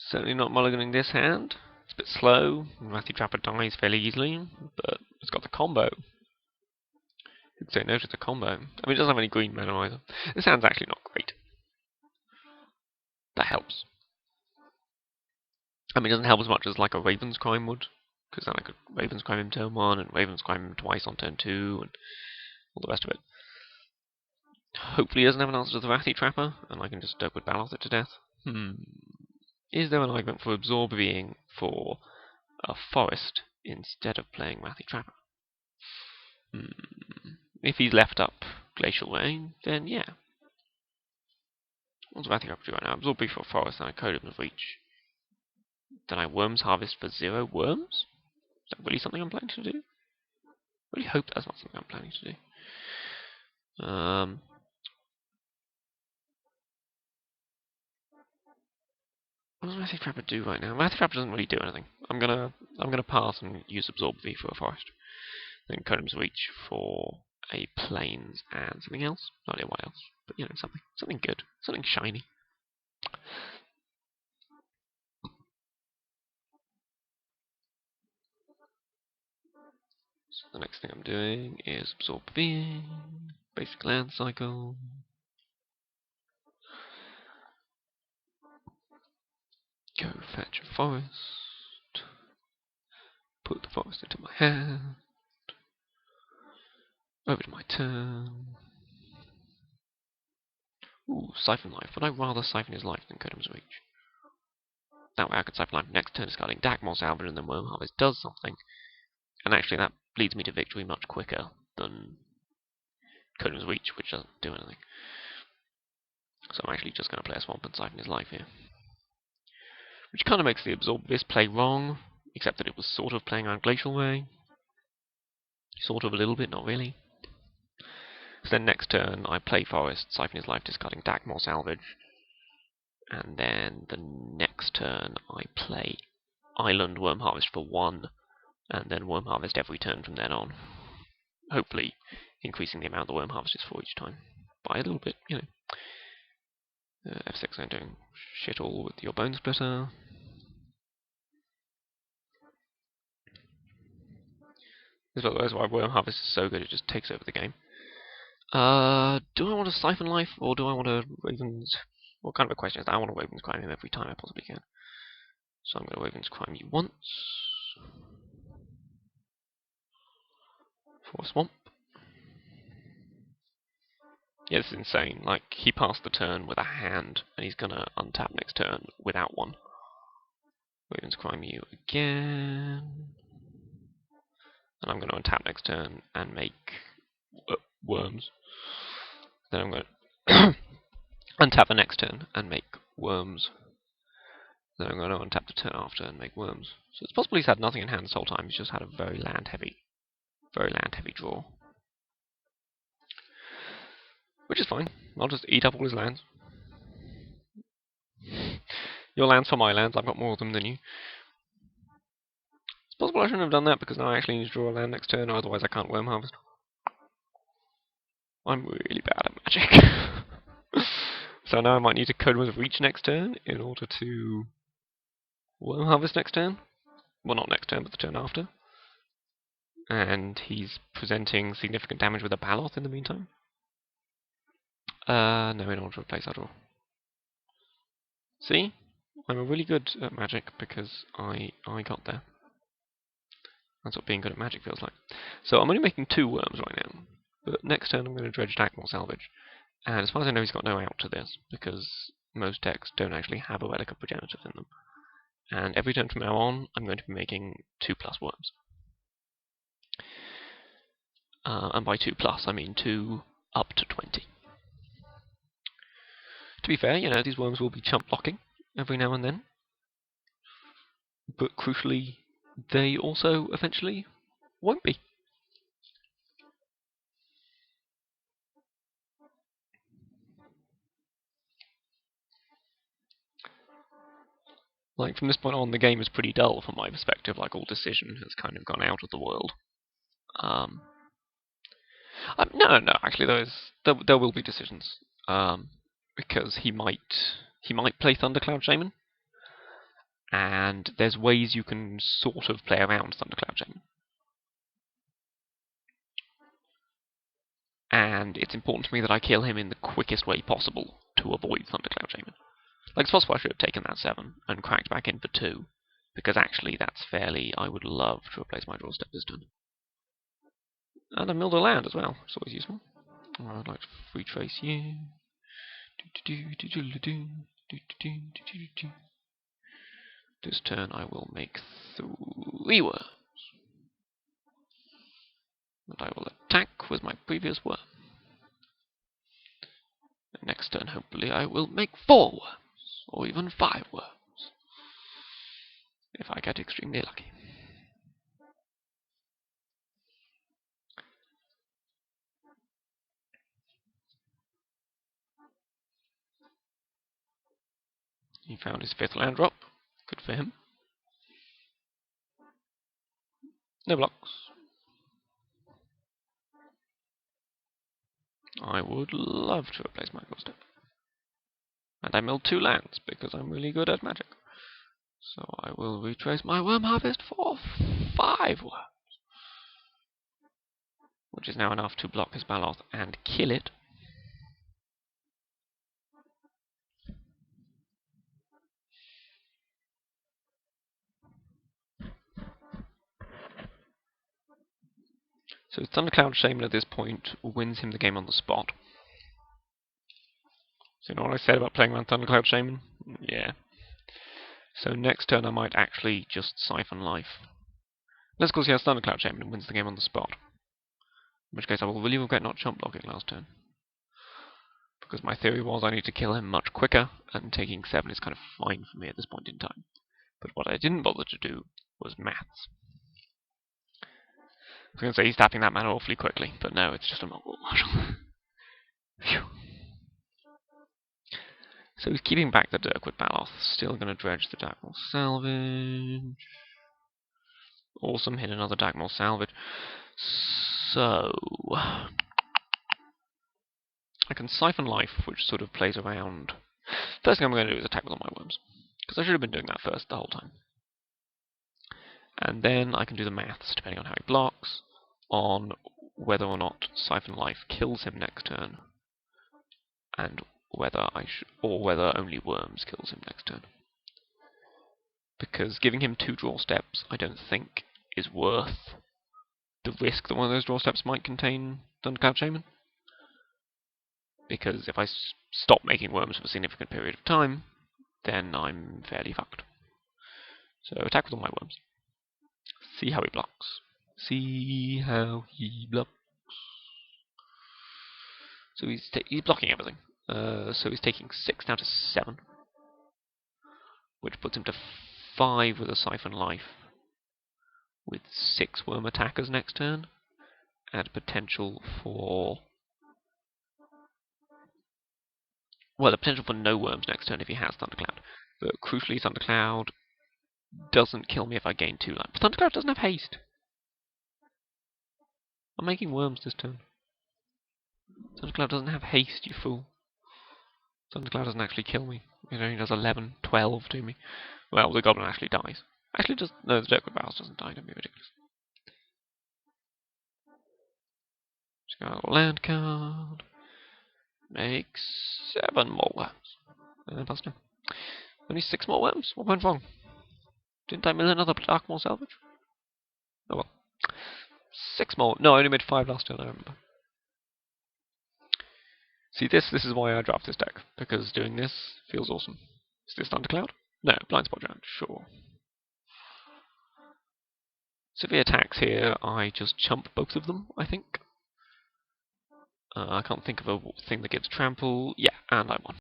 Certainly not mulliganing this hand. It's a bit slow. Wrathy Trapper dies fairly easily, but it's got the combo. Who could say no to the combo? I mean, it doesn't have any green mana either. This hand's actually not great. That helps. I mean, it doesn't help as much as like a Raven's Crime would, because then I could Raven's Crime him turn 1, and Raven's Crime him twice on turn 2, and all the rest of it. Hopefully he doesn't have an answer to the Wrathy Trapper, and I can just Dirkwood Baloth it to death. Is there an argument for absorbing for a forest instead of playing Wrathy Trapper? If he's left up Glacial Rain, then yeah. What's Wrathy Trapper do right now? Absorb for a forest, and I code him with Reach. Then I Worms Harvest for 0 worms? Is that really something I'm planning to do? I really hope that's not something I'm planning to do. What does Wrathy Trapper do right now? Wrathy Trapper doesn't really do anything. I'm gonna pass and use Absorb V for a forest. Then Codems Reach for a plains and something else. No idea what else, but you know, something good, something shiny. So the next thing I'm doing is Absorb V, basic land cycle. Go fetch a forest. Put the forest into my hand. Over to my turn. Ooh, Siphon Life. Would I rather Siphon his life than Codems Reach? That way I could Siphon Life next turn, discarding Dakmor Salvage, and then Worm Harvest does something. And actually that leads me to victory much quicker than Codems Reach, which doesn't do anything. So I'm actually just going to play a Swamp and Siphon his life here. Which kind of makes the Absorb this play wrong, except that it was sort of playing around Glacial Way. Sort of a little bit, not really. So then next turn I play Forest, Siphon his life, discarding Dakmor Salvage. And then the next turn I play Island Worm Harvest for 1, and then Worm Harvest every turn from then on. Hopefully increasing the amount the Worm Harvest is for each time. By a little bit, you know. F6 I'm doing shit all with your Bone Splitter. This is why Worm Harvest is so good, it just takes over the game. Do I want to Siphon Life, or do I want to Ravens... What kind of a question is that? I want to Ravens Crime him every time I possibly can. So I'm going to Ravens Crime you once. For a Swamp. Yeah, this is insane. Like, he passed the turn with a hand, and he's going to untap next turn without one. Ravens Crime you again. And I'm going to untap next turn and make worms. Then I'm going to untap the next turn and make worms. Then I'm going to untap the turn after and make worms. So it's possible he's had nothing in hand this whole time. He's just had a very land heavy draw. Which is fine. I'll just eat up all his lands. Your lands for my lands. I've got more of them than you. It's possible I shouldn't have done that because now I actually need to draw a land next turn, otherwise I can't Worm Harvest. I'm really bad at Magic. So now I might need to code with Reach next turn in order to Worm Harvest next turn. Well, not next turn, but the turn after. And he's presenting significant damage with a Baloth in the meantime. No, in order to replace our draw. See? I'm really good at Magic because I got there. That's what being good at Magic feels like. So I'm only making 2 worms right now. But next turn I'm going to dredge Dakmor Salvage. And as far as I know, he's got no out to this, because most decks don't actually have a Relic of Progenitus in them. And every turn from now on, I'm going to be making 2+ worms. And by 2+, I mean 2 up to 20. To be fair, you know, these worms will be chump blocking every now and then. But crucially, they also eventually won't be. Like, from this point on, the game is pretty dull from my perspective. Like, all decision has kind of gone out of the world. No, actually, there will be decisions. Because he might play Thundercloud Shaman. and there's ways you can sort of play around Thundercloud Shaman. And it's important to me that I kill him in the quickest way possible to avoid Thundercloud Shaman. Like, it's possible I should have taken that 7 and cracked back in for 2, because actually that's fairly... I would love to replace my draw step this turn. And I milled a land as well, it's always useful. I'd like to free trace you. This turn I will make 3 worms. And I will attack with my previous worm. And next turn, hopefully, I will make 4 worms, or even 5 worms, if I get extremely lucky. He found his 5th land drop. Good for him. No blocks. I would love to replace my doorstep. And I milled 2 lands, because I'm really good at magic. So I will retrace my worm harvest for 5 worms. Which is now enough to block his Baloth and kill it. So Thundercloud Shaman at this point wins him the game on the spot. So you know what I said about playing around Thundercloud Shaman? Yeah. So next turn I might actually just Siphon Life. Let's go see how Thundercloud Shaman wins the game on the spot. In which case I will really regret not chump blocking last turn. Because my theory was I need to kill him much quicker, and taking 7 is kind of fine for me at this point in time. But what I didn't bother to do was maths. I was going to say he's tapping that mana awfully quickly, but no, it's just a Mongol Marshal. Phew. So he's keeping back the Dirkwood Baloth, still going to dredge the Dagmor Salvage. Awesome, hit another Dagmor Salvage. So I can Siphon Life, which sort of plays around. First thing I'm going to do is attack with all my worms, because I should have been doing that first the whole time. And then I can do the maths, depending on how he blocks, on whether or not Siphon Life kills him next turn, and whether whether only worms kills him next turn. Because giving him 2 draw steps, I don't think is worth the risk that one of those draw steps might contain Thundercloud Shaman. Because if I stop making worms for a significant period of time, then I'm fairly fucked. So attack with all my worms. See how he blocks. See how he blocks. So he's blocking everything. So he's taking 6 down to 7, which puts him to 5 with a Siphon Life, with 6 worm attackers next turn, and potential for... well, the potential for no worms next turn if he has Thundercloud. But crucially, Thundercloud doesn't kill me if I gain 2 life. But Thundercloud doesn't have haste. I'm making worms this turn. Thundercloud doesn't have haste, you fool. Thundercloud doesn't actually kill me. It only does 11, 12 to me. Well, the Goblin actually dies. Actually, just no, the Dirkwood Baloth doesn't die. Don't be ridiculous. Just got a land card. Make 7 more worms. Bust him. Only 6 more worms? What went wrong? Didn't I mill another Dagmor Salvage? Oh well. 6 more. No, I only made 5 last turn, I remember. See, this is why I draft this deck, because doing this feels awesome. Is this Thundercloud? No, Blind Spot Giant, sure. So if he attacks here, I just chump both of them, I think. I can't think of a thing that gives trample. Yeah, and I won.